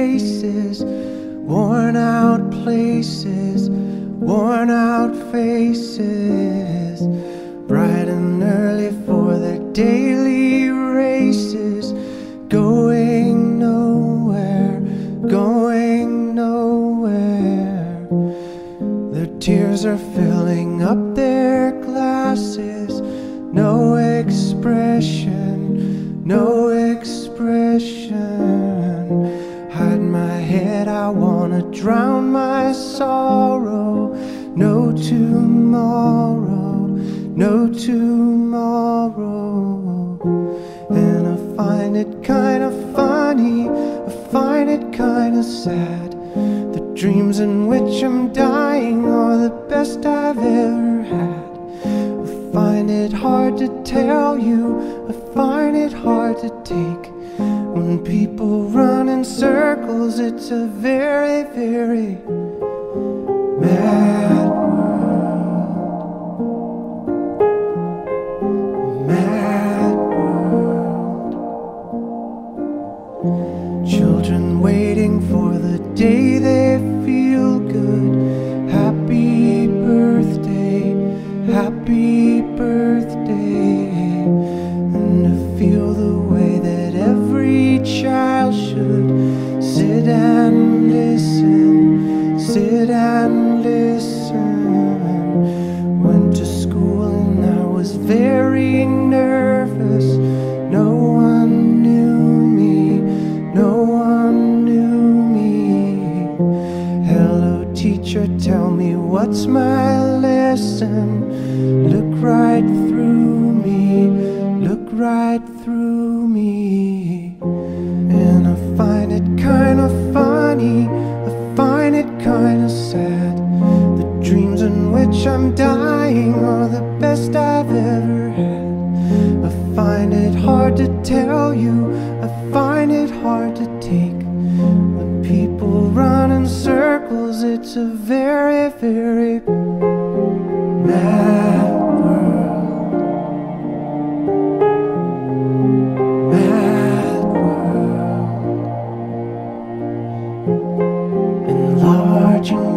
faces, worn out places, worn out faces, bright and early for their daily races, going nowhere, going nowhere. Their tears are filling up their glasses, no expression, no expression. Hide my head, I wanna drown my sorrow. No tomorrow, no tomorrow. And I find it kinda funny, I find it kinda sad. The dreams in which I'm dying are the best I've ever had. I find it hard to tell you, I find it hard to take. When people run in circles, it's a very, very mad world. Mad world. Children waiting for the day they feel good. Happy birthday, happy birthday. And to feel the way that every child should sit and listen, sit and listen. Went to school and I was very nervous. No one knew me, no one knew me. Hello teacher, tell me what's my lesson. Look right through me, look right through me. And I find it kinda funny, I find it kinda sad. The dreams in which I'm dying are the best I've ever had. I find it hard to tell you, I find it hard to take. When people run in circles, it's a very, very mad world. Mad world. Enlarging